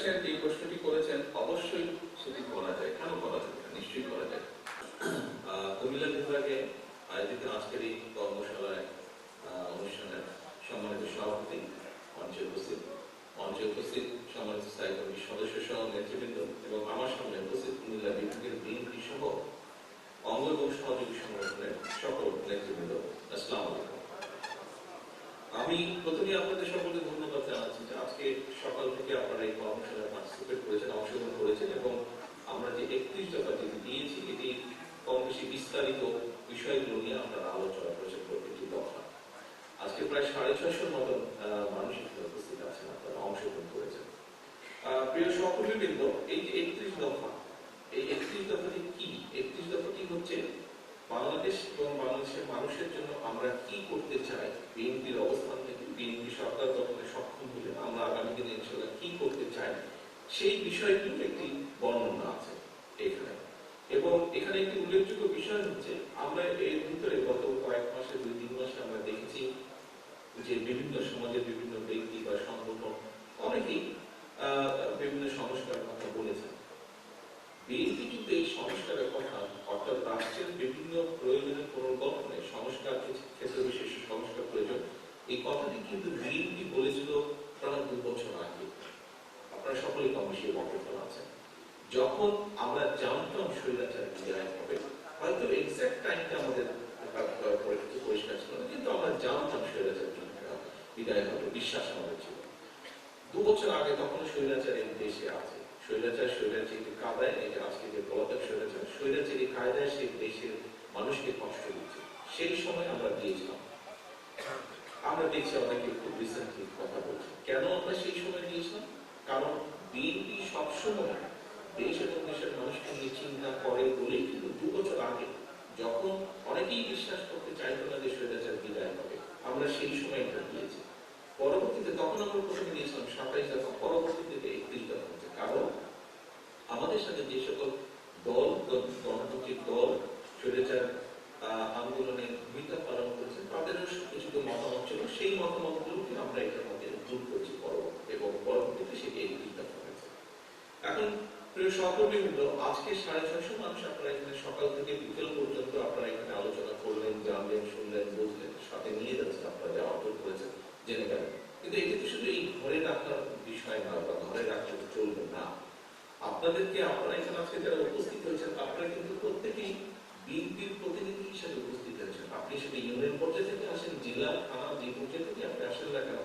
সাহেব যে প্রশ্নটি করেছেন অবশ্যই সেটি করা যায়। কেন করা যায়? নিশ্চয়ই করা যায়। কুমিল্লা বিভাগে আয়োজিত আজকের এই কর্মশালায় অনুষ্ঠানের সম্মানিত সভাপতি মঞ্চে উপস্থিত সম্মানিত স্থায়ী কমিটির সদস্য সহ নেতৃবৃন্দ এবং আমার সামনে উপস্থিত কুমিল্লা বিভাগের বিএনপি সহ অঙ্গ এবং সহযোগী সংগঠনের সকল নেতৃবৃন্দ, আসসালামু আলাইকুম। আমি প্রথমে আপনাদের সকলকে ধন্যবাদ জানাচ্ছি যে আজকে সকাল থেকে আপনারা এই কর্মশালায় পার্টিসিপেট করেছেন, অংশগ্রহণ করেছেন এবং আমরা যে 31 দফা যেটি দিয়েছি এটি কম বেশি বিস্তারিত বিষয়গুলো নিয়ে আপনারা আলোচনা করেছেন প্রতিটি দফা। আজকে প্রায় 650 মতো মানুষ এখানে উপস্থিত আছেন, আপনারা অংশগ্রহণ করেছেন। প্রিয় সহকর্মীবৃন্দ, এই যে 31 দফা, এই 31 দফাটি কি? 31 দফাটি হচ্ছে বাংলাদেশ এবং বাংলাদেশের মানুষের জন্য আমরা কি করতে চাই, বিএনপির অবস্থান থেকে বিএনপি সরকার গঠনে সক্ষম হলে আমরা আগামী দিনে ইনশাআল্লাহ কি করতে চাই সেই বিষয়টির একটি বর্ণনা আছে এখানে। এবং এখানে একটি উল্লেখযোগ্য বিষয় হচ্ছে আমরা এর ভিতরে গত কয়েক মাসে 2-3 মাসে আমরা দেখেছি যে বিভিন্ন সমাজের বিভিন্ন ব্যক্তি বা সংগঠন অনেকেই বিভিন্ন সংস্কারের কথা বলেছেন। বিএনপি কিন্তু এই সংস্কারের কথা, অর্থাৎ রাষ্ট্রের বিভিন্ন প্রয়োজনের পুনর্গঠনে সংস্কার, ক্ষেত্র বিশেষ সংস্কার প্রয়োজন, এই কথাটি কিন্তু বিএনপি বলেছিল প্রায় 2 বছর আগে। আপনারা সকলেই কম বেশি অবগত আছেন। যখন আমরা জানতাম স্বৈরাচার বিদায় হবে, হয়তো এক্সাক্ট টাইমটা আমাদের পরিষ্কার ছিল না, কিন্তু আমরা জানতাম স্বৈরাচার বিদায় হবে, বিশ্বাস আমাদের ছিল। 2 বছর আগে তখন স্বৈরাচার এই দেশে আছে, স্বৈরাচারী কায়দায়, এই যে আজকে যে পলাতক স্বৈরাচারী কায়দায় সেই দেশের মানুষকে কষ্ট দিচ্ছে। সেই সময় আমরা দিয়েছিলাম। আমরা দেখছি অনেকে খুব রিসেন্টলি কথা বলছে। কেন আমরা সেই সময় দিয়েছিলাম? কারণ বিএনপি সবসময় দেশ এবং দেশের মানুষকে নিয়ে চিন্তা করে বলেই কিন্তু 2 বছর আগে, যখন অনেকেই বিশ্বাস করতে চাইতো না যে স্বৈরাচার বিদায় হবে, আমরা সেই সময় এটা দিয়েছি। পরবর্তীতে তখন আমরা প্রথমে দিয়েছিলাম 27 দফা, পরবর্তীতে 31 দফা হচ্ছে। কারণ আমাদের সাথে যে সকল দল, গণতান্ত্রিক দল স্বৈরাচার আন্দোলনে ভূমিকা পালন করেছেন তাদেরও কিছু মতামত ছিল, সেই মতামতগুলোকে আমরা এটার মধ্যে যোগ করছি এবং পরবর্তীতে সেটি 31 দফা হয়েছে। এখন প্রিয় সহকর্মীবৃন্দ, আজকে 650 মানুষ আপনারা এখানে সকাল থেকে বিকেল পর্যন্ত আপনারা এখানে আলোচনা করলেন, জানলেন, শুনলেন, বুঝলেন, সাথে নিয়ে যাচ্ছেন, আপনারা যা অর্জন করেছেন জেনে গেলেন। কিন্তু এটি তো শুধু এই ঘরে রাখার বিষয় না, বা ঘরে রাখলে চলবে না। আপনাদেরকে, আপনারা এখানে আজকে যারা উপস্থিত হয়েছেন, আপনারা কিন্তু প্রত্যেকেই বিএনপির প্রতিনিধি হিসেবে উপস্থিত হয়েছেন। আপনি সেটা ইউনিয়ন পর্যায়ে থেকে আসেন, জেলা, থানা, যে পর্যায়ে থেকে আপনি আসেন না কেন,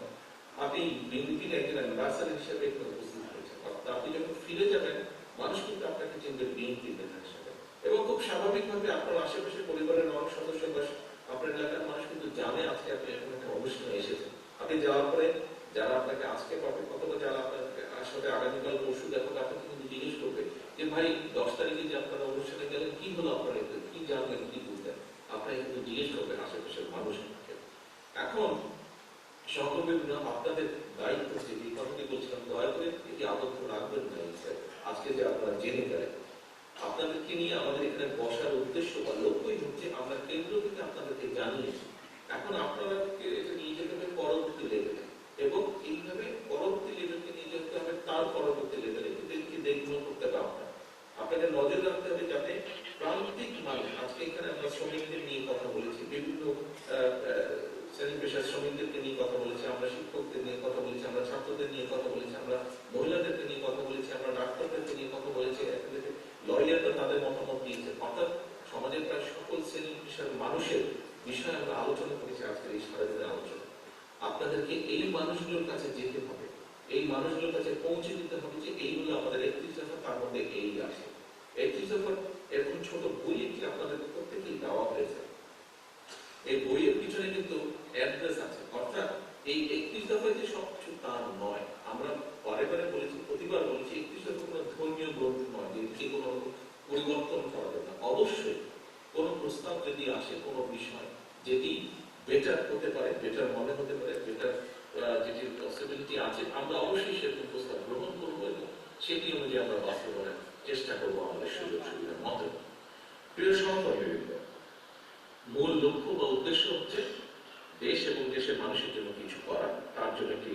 আপনি বিএনপির একজন অ্যাম্বাসাডর হিসেবে এখানে উপস্থিত হয়েছেন। অর্থাৎ আপনি যখন ফিরে যাবেন, মানুষ কিন্তু আপনাকে চিনবে বিএনপির নেতা হিসেবে। এবং খুব স্বাভাবিকভাবে আপনার আশেপাশে পরিবারের অনেক সদস্য বা আপনার এলাকার মানুষ কিন্তু জানে আজকে আপনি এখানে একটা অনুষ্ঠানে এসেছেন। আপনি যাওয়ার পরে যারা আপনাকে আজকে পাবে, অথবা যারা আপনার সাথে আগামীকাল পরশু দেখো, আপনাকে কিন্তু জিজ্ঞেস করবে যে ভাই 10 তারিখে যে আপনারা অনুষ্ঠানে গেলেন, কি হলো, আপনারা কি জানলেন, কি বুঝলেন, আপনারা কিন্তু জিজ্ঞেস করবেন আশেপাশের মানুষকে। এখন সহকর্মীবৃন্দ, আপনাদের দায়িত্ব হচ্ছে, এই কথাটি বলছিলাম, দয়া করে এটি আবদ্ধ রাখবেন না। আজকে যে আপনারা জেনে গেলেন, আপনাদেরকে নিয়ে আমাদের এখানে বসার উদ্দেশ্য বা লক্ষ্যই হচ্ছে আমরা কেন্দ্র থেকে আপনাদেরকে জানিয়েছি। এখন আপনারা এটা নিয়ে যেতে হবে পরবর্তী লেভেলে, এবং এইভাবে পরবর্তী লেভেলকে নিয়ে যেতে হবে তার পরবর্তী লেভেলে। এদেরকে দেখভাল করতে হবে আপনাদের নজর রাখতে হবে যাতে প্রান্তিক মানুষ, আজকে এখানে আমরা শ্রমিকদের নিয়ে কথা বলেছি, বিভিন্ন শ্রেণী পেশার শ্রমিকদেরকে নিয়ে কথা বলেছি, আমরা শিক্ষকদের নিয়ে কথা বলেছি, আমরা ছাত্রদের নিয়ে কথা বলেছি, আমরা মহিলাদেরকে নিয়ে কথা বলেছি, আমরা ডাক্তারদেরকে নিয়ে কথা বলেছি, লয়াররা তাদের মতামত দিয়েছে। অর্থাৎ সমাজের প্রায় সকল শ্রেণী পেশার মানুষের বিষয়ে আমরা আলোচনা করেছি আজকের এই সারাদিনের আলোচনা। আপনাদেরকে এই মানুষগুলোর কাছে যেতে হবে, এই মানুষগুলোর কাছে পৌঁছে দিতে হবে যে এইগুলো আমাদের 31 দফা, তার মধ্যে এই আছে। 31 দফার এরকম ছোট বই একটি আপনাদের প্রত্যেকেই দেওয়া হয়েছে। এই বইয়ের পিছনে কিন্তু অ্যাড্রেস আছে। অর্থাৎ এই 31 দফায় যে সবকিছু তা নয়। আমরা বারে বারে বলেছি, প্রতিবার বলেছি, 31 দফা কোনো ধর্মীয় গ্রন্থ নয়, এটি কোনো পরিবর্তন করা যাবে না। অবশ্যই কোনো প্রস্তাব যদি আসে, কোনো বিষয় যেটি বেটার হতে পারে, বেটার মনে হতে পারে, বেটার যেটি পসিবিলিটি আছে, আমরা অবশ্যই সেরকম প্রস্তাব গ্রহণ করবো এবং সেটি অনুযায়ী আমরা বাস্তবায়নের চেষ্টা করবো আমাদের সুযোগ সুবিধার মতো। প্রিয় সহকর্মীবৃন্দ, মূল লক্ষ্য বা উদ্দেশ্য হচ্ছে দেশ এবং দেশের মানুষের জন্য কিছু করা, তার জন্য একটি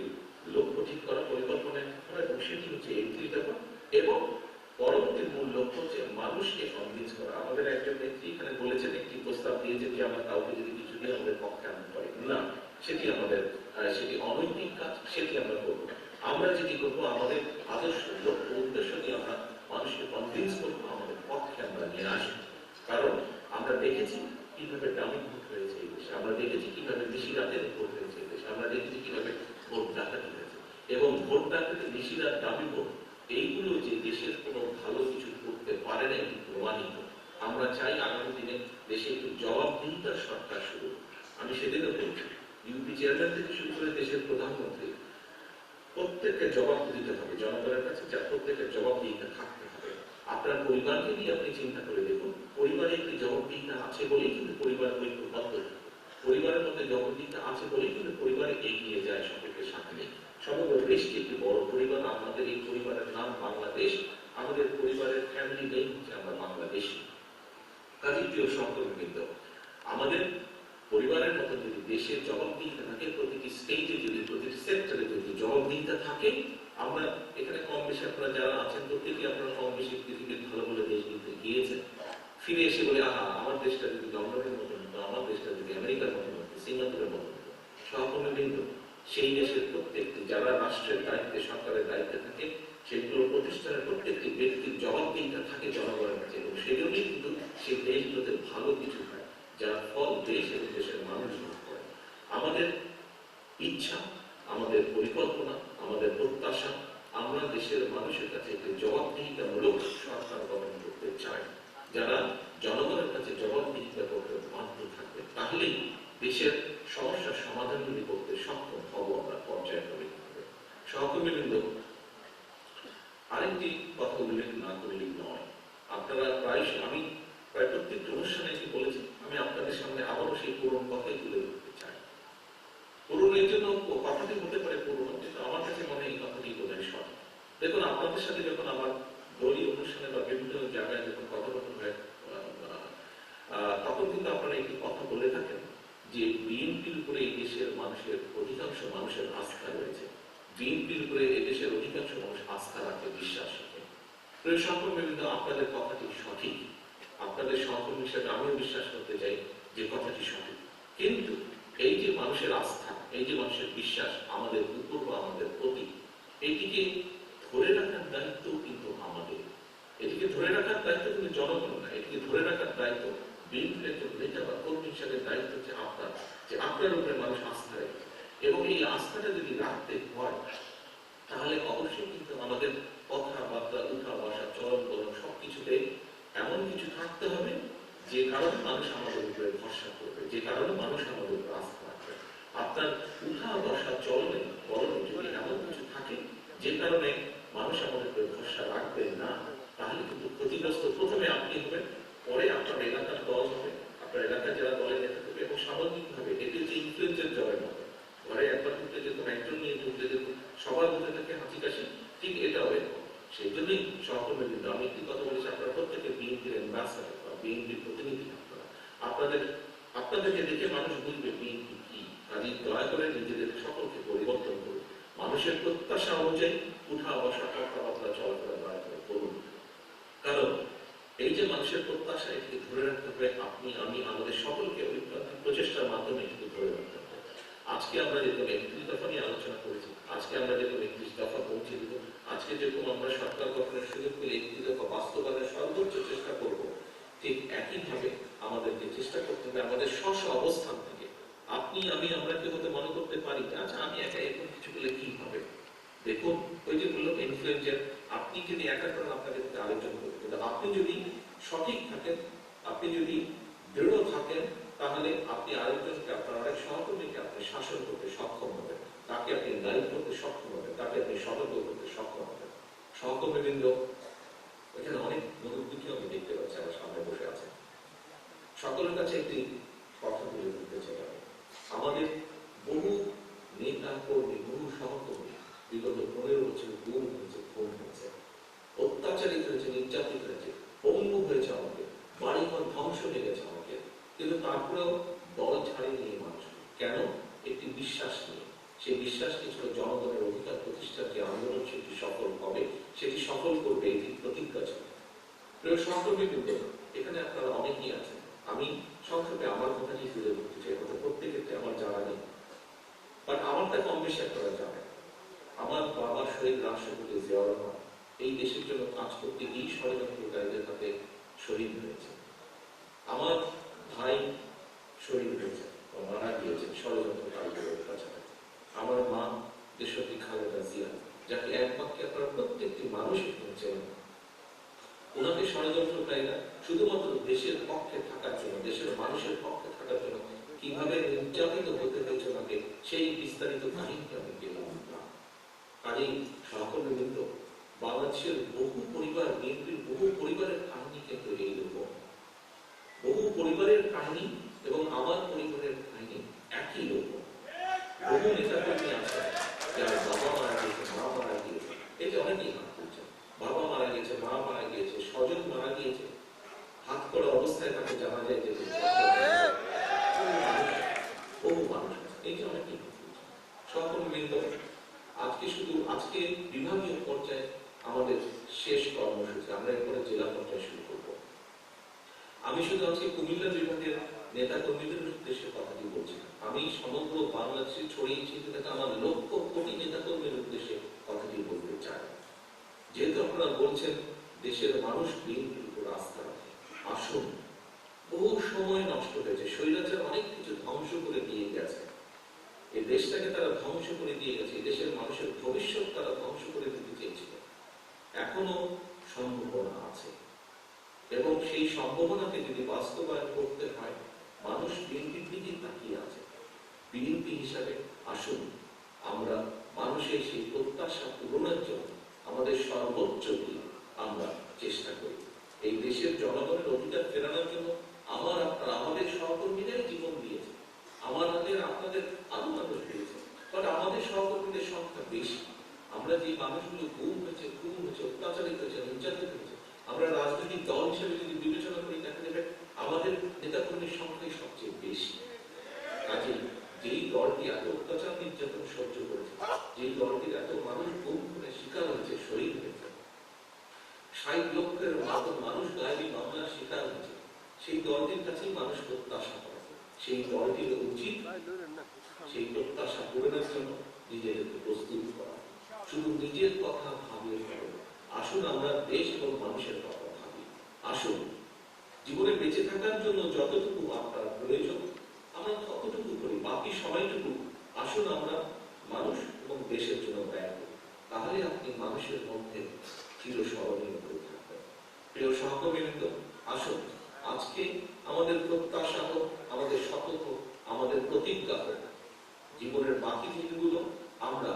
লক্ষ্য ঠিক করা, পরিকল্পনা ঠিক করা, এবং সেটি হচ্ছে এন্ট্রি দেওয়া, এবং পরবর্তী মূল লক্ষ্য হচ্ছে মানুষকে কনভিন্স করা। আমাদের একজন নেত্রী এখানে বলেছেন, একটি প্রস্তাব দিয়েছেন যে আমরা কাউকে যদি কিছু দিয়ে আমাদের পক্ষে আনতে পারি না, সেটি আমাদের সেটি অনৈতিক কাজ, সেটি আমরা করবো না। আমরা যেটি করবো, আমাদের আদর্শ লক্ষ্য উদ্দেশ্য দিয়ে আমরা মানুষকে কনভিন্স করবো, আমাদের পক্ষে আমরা নিয়ে আসবো। কারণ আমরা দেখেছি কিভাবে ডামি ভোট হয়েছে এই দেশে, আমরা দেখেছি কিভাবে নিশিরাতের ভোট হয়েছে এই দেশে, আমরা দেখেছি কিভাবে ভোট ডাকাতি হয়েছে, এবং ভোট ডাকাতি, নিশিরাত, ডামি ভোট, এইগুলো যে দেশের কোনো ভালো কিছু করতে পারে না এটি প্রমাণিত। আমরা চাই আগামী দিনে দেশে একটু জবাবদিহিতার সরকার শুরু। আমি সেদিনও বলছি, ইউপি চেয়ারম্যান থেকে শুরু করে দেশের প্রধানমন্ত্রী, প্রত্যেককে জবাব দিতে হবে জনগণের কাছে, যা প্রত্যেকের জবাবদিহিতা থাকতে হবে। আপনার পরিবারকে নিয়ে আপনি চিন্তা করে দেখুন, পরিবারে একটি জবাবদিহিতা আছে বলেই কিন্তু পরিবার ঐক্যবদ্ধ থাকে। পরিবারের মধ্যে জবাবদিহিতা আছে বলেই কিন্তু পরিবার এগিয়ে যায় সকলের সাথে নিয়ে। সমগ্র দেশকে একটি বড় পরিবার, আমাদের এই পরিবারের নাম বাংলাদেশ, আমাদের পরিবারের ফ্যামিলি নেই হচ্ছে আমরা বাংলাদেশি। কাজী প্রিয় সহকর্মীবৃন্দ, আমাদের পরিবারের মতো যদি দেশের জবাবদিহিতা থাকে, প্রতিটি স্টেজে যদি, প্রতিটি সেক্টরে যদি জবাবদিহিতা থাকে, আমরা এখানে কম বেশি আপনারা যারা আছেন প্রত্যেকে আপনারা কম বেশি পৃথিবীর ভালো ভালো দেশগুলিতে গিয়েছেন, ফিরে এসে বলে আহা আমার দেশটা যদি লন্ডনের মতো হতো, আমার দেশটা যদি আমেরিকার মতো হতো, সিঙ্গাপুরের মতো হতো। সহকর্মীবৃন্দ, সেই দেশের প্রত্যেকটি যারা রাষ্ট্রের দায়িত্বে, সরকারের দায়িত্বে থাকে, সেগুলো প্রতিষ্ঠানের প্রত্যেকটি ব্যক্তির জবাবদিহিতা থাকে জনগণের কাছে, এবং সেজন্যই কিন্তু সেই দেশগুলোতে ভালো কিছু হয়, যার ফল দেশ এবং দেশের মানুষ ভোগ করে। আমাদের ইচ্ছা, আমাদের পরিকল্পনা, আমাদের প্রত্যাশা, আমরা দেশের মানুষের কাছে একটি জবাবদিহিতামূলক সরকার গঠন করতে চাই, যারা জনগণের কাছে জবাবদিহিতা করতে বাধ্য থাকবে। তাহলেই দেশের সমস্যার সমাধানগুলি করতে সক্ষম হব আমরা পর্যায়ক্রমে। সহকর্মীবৃন্দ, আরেকটি কথা উল্লেখ না করলেই নয়। আপনারা আমি প্রায় প্রত্যেকটি অনুষ্ঠানে এটি বলেছি, আমি আপনাদের সামনে আবারও সেই পুরনো কথাই তুলে ধরতে চাই। পুরনের জন্য কথাটি হতে পারে পুরনো, কিন্তু আমার কাছে মনে হয় এই কথাটি বোধহয় সঠিক। দেখুন, আপনাদের সাথে যখন আমার দলীয় অনুষ্ঠানে বা বিভিন্ন জায়গায় যখন কথোপকথন হয়, তখন কিন্তু আপনারা একটি কথা বলে থাকেন যে বিএনপির উপরে এই দেশের মানুষের অধিকাংশ মানুষের আস্থা রয়েছে, বিএনপির উপরে এই দেশের অধিকাংশ মানুষ আস্থা রাখে, বিশ্বাস রাখে। প্রিয় সহকর্মীবৃন্দ, আপনাদের কথাটি সঠিক, আপনাদের সহকর্মী হিসেবে আমিও বিশ্বাস করতে চাই যে কথাটি সঠিক। কিন্তু এই যে মানুষের আস্থা, এই যে মানুষের বিশ্বাস আমাদের উপর বা আমাদের প্রতি, এটিকে ধরে রাখার দায়িত্ব কিন্তু আমাদের। এটিকে ধরে রাখার দায়িত্ব কিন্তু জনগণ না, এটিকে ধরে রাখার দায়িত্ব বিএনপির একজন নেতা বা কর্মী হিসাবে দায়িত্ব হচ্ছে আপনার, যে আপনার উপরে মানুষ আস্থা রাখে। এবং এই আস্থাটা যদি রাখতে হয়, তাহলে অবশ্যই কিন্তু আমাদের কথাবার্তা, উঠা বসা, চলন বলন সবকিছুতে এমন কিছু থাকতে হবে যে কারণে মানুষ আমাদের উপরে ভরসা করবে, যে কারণে মানুষ আমাদের উপরে আস্থা রাখবে। আপনার উঠা বসা, চলনে বলনে যদি এমন কিছু থাকে যে কারণে মানুষ আমাদের উপরে ভরসা রাখবে না, তাহলে কিন্তু ক্ষতিগ্রস্ত প্রথমে আপনি হবেন, পরে আপনার এলাকার দল হবে, আপনার এলাকার যারা দলের নেতা হবে, এবং সামাজিকভাবে এটি হচ্ছে ইনফ্লুয়েন্সের জয়ের মতো। ঘরে একবার ঢুকতে যেত, একজন নিয়ে ঢুকতে যেত, সবার মধ্যে থাকে হাসি কাশি, ঠিক এটাও এরকম। সেই জন্যই সহকর্মী, কিন্তু আমি একটি কথা বলেছি, আপনারা প্রত্যেকে বিএনপির অ্যাম্বাসাডার বা বিএনপির প্রতিনিধি, আপনাদেরকে দেখে মানুষ বুঝবে বিএনপি কি। কাজে দয়া করে নিজেদের সকলকে পরিবর্তন করুন, মানুষের প্রত্যাশা অনুযায়ী উঠা বসা, কথাবার্তা, চলাফেরা দয়া করে করুন। কারণ এই যে মানুষের প্রত্যাশা, এটিকে ধরে রাখতে হবে আপনি, আমি, আমাদের সকলকে ঐক্যবদ্ধ প্রচেষ্টার মাধ্যমে এটিকে ধরে রাখতে হবে। আজকে আমরা যেরকম 31 দফা নিয়ে আলোচনা করেছি, আজকে আমরা যেরকম 31 দফা পৌঁছে দিব, আজকে যেরকম আমরা সরকার গঠনের সুযোগ পেলে 31 দফা বাস্তবায়নের সর্বোচ্চ চেষ্টা করব, ঠিক একইভাবে আমাদেরকে চেষ্টা করতে হবে আমাদের স্ব অবস্থান থেকে। আপনি, আমি, আমরা কেউ হতে মনে করতে পারি আচ্ছা আমি একা এরকম কিছু বলে কি হবে। দেখুন, ওই যে বললাম ইনফ্লুয়েন্সার, আপনি যদি একা করেন আপনাদের সাথে আলোচনা করবেন, কিন্তু আপনি যদি সঠিক থাকেন, আপনি যদি দৃঢ় থাকেন, তাহলে আপনি আরেকজনকে, আপনার অনেক সহকর্মীকে আপনি শাসন করতে সক্ষম হবেন, তাকে আপনি গাইড করতে সক্ষম হবেন, তাকে আপনি সতর্ক করতে সক্ষম হবেন। সহকর্মীবৃন্দ, এখানে অনেক মুরব্বীকে আমি দেখতে পাচ্ছি আমার সামনে বসে আছে। সকলের কাছে একটি কথা তুলে ধরতে চাই। আমাদের বহু নেতা কর্মী, বহু সহকর্মী বিগত 15 বছর গুম হয়েছে, খুন হয়েছে, অত্যাচারিত হয়েছে, নির্যাতিত হয়েছে, পঙ্গু হয়েছে, আমাকে বাড়িঘর ধ্বংস হয়ে গেছে আমাকে, কিন্তু তারপরেও দল ছাড়েনি এই মানুষ। কেন? একটি বিশ্বাস নিয়ে। সেই বিশ্বাসটি ছিল জনগণের অধিকার প্রতিষ্ঠার যে আন্দোলন সেটি সফল হবে, সেটি সফল করবে, এটি প্রতিজ্ঞা ছিল। প্রিয় সহকর্মীবৃন্দ, এখানে আপনারা অনেকেই আছেন। আমি সংক্ষেপে আমার কথাটি তুলে ধরতে চাই, হয়তো প্রত্যেকের আমার জানা নেই, বাট আমারটা কম বেশি আপনারা জানেন। আমার বাবা শহীদ রাষ্ট্রপতি জিয়াউর রহমান এই দেশের জন্য কাজ করতে এই ষড়যন্ত্রকারীদের হাতে শহীদ হয়েছে। আমার ভাই শহীদ হয়েছে, মারা গিয়েছেন ষড়যন্ত্রকারীদের কাছে। আমার মা দেশপ্রী খালেদা জিয়া, যাকে এক বাক্যে আপনারা প্রত্যেকটি মানুষ শুনছেন, ওনাকে ষড়যন্ত্রকারীরা শুধুমাত্র দেশের পক্ষে থাকার জন্য, দেশের মানুষের পক্ষে থাকার জন্য কিভাবে নির্যাতিত হতে হয়েছে ওনাকে, সেই বিস্তারিত কাহিনী আমি গেলাম না। কাজেই সহকর্মীবৃন্দ, বাংলাদেশের বহু পরিবার, বিএনপির বহু পরিবারের কাহিনী কিন্তু এইরকম। বহু পরিবারের কাহিনী এবং আমার পরিবারের কাহিনী একই রকম। বহু নেতাকর্মী আছে যার বাবা মারা গিয়েছে, মা মারা গিয়েছে, এই যে অনেকেই হাত তুলছে, বাবা মারা গিয়েছে, মা মারা গিয়েছে, স্বজন মারা গিয়েছে, হাত করা অবস্থায় তাকে জানা যায় যে বহু মানুষ আছে, এই যে অনেকেই হাত তুলছে। সহকর্মীবৃন্দ, আজকে বিভাগীয় পর্যায়ে আমাদের শেষ কর্মসূচি, আমরা এরপরে জেলা পর্যায়ে শুরু করব। আমি শুধু আজকে কুমিল্লা বিভাগের নেতা কর্মীদের উদ্দেশ্যে কথাটি বলছি, আমি সমগ্র বাংলাদেশে ছড়িয়ে ছিটিয়ে থাকা আমার লক্ষ কোটি নেতা কর্মীর উদ্দেশ্যে কথাটি বলতে চাই। যেহেতু আপনারা বলছেন দেশের মানুষ বিএনপির উপর আস্থা রাখে, আসুন, বহু সময় নষ্ট হয়েছে, স্বৈরাচার অনেক কিছু ধ্বংস করে দিয়ে গেছে, এই দেশটাকে তারা ধ্বংস করে দিয়ে গেছে, এই দেশের মানুষের ভবিষ্যৎ তারা ধ্বংস করে দিতে চেয়েছিল। এখনো সম্ভাবনা আছে এবং সেই সম্ভাবনাকে যদি বাস্তবায়ন করতে হয়, মানুষ বিএনপির দিকে তাকিয়ে আছে। বিএনপি হিসাবে আসুন আমরা মানুষের সেই প্রত্যাশা পূরণের জন্য আমাদের সর্বোচ্চ দিয়ে আমরা চেষ্টা করি। এই দেশের জনগণের অধিকার ফেরানোর জন্য আমাদের সহকর্মীরাই জীবন দিয়েছে, আপনাদের আরো মানুষ দিয়েছে, বাট আমাদের সহকর্মীদের সংখ্যা বেশি। আমরা যে মানুষগুলো গুম হয়েছে, অত্যাচারিত হয়েছে, নির্যাতিত হয়েছে, আমরা রাজনৈতিক দল হিসেবে যদি বিবেচনা করি, দেখা যাবে আমাদের নেতাকর্মীর সংখ্যাই সবচেয়ে বেশি। কাজে যেই দলটি এত অত্যাচার নির্যাতন সহ্য করেছে, যেই দলটির এত মানুষ গুম করে শিকার হয়েছে, শহীদ হয়েছে, ৬০ লক্ষের মতো মানুষ গায়েবী মামলার শিকার হয়েছে, সেই দলটির কাছেই মানুষ প্রত্যাশা করে। সেই দলটির উচিত সেই প্রত্যাশা পূরণের জন্য নিজেদেরকে প্রস্তুত করা। শুধু নিজের কথা ভাবিয়ে ফেলে, আসুন আমরা দেশ এবং মানুষের কথা ভাবি। আসুন জীবনে বেঁচে থাকার জন্য যতটুকু আপনার প্রয়োজন আমরা ততটুকু করি, বাকি সময়টুকু আসুন আমরা মানুষ এবং দেশের জন্য ব্যয় করি। তাহলে আপনি মানুষের মধ্যে চিরস্মরণীয় হয়ে থাকবেন। প্রিয় সহকর্মীবৃন্দ, আসুন আজকে আমাদের প্রত্যাশা হোক, আমাদের শপথ হোক, আমাদের প্রতিজ্ঞা হোক, জীবনের বাকি দিনগুলো আমরা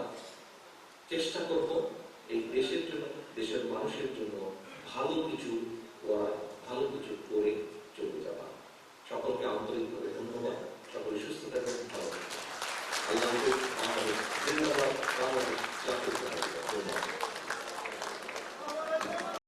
চেষ্টা করব এই দেশের জন্য, দেশের মানুষের জন্য ভালো কিছু করা, ভালো কিছু করে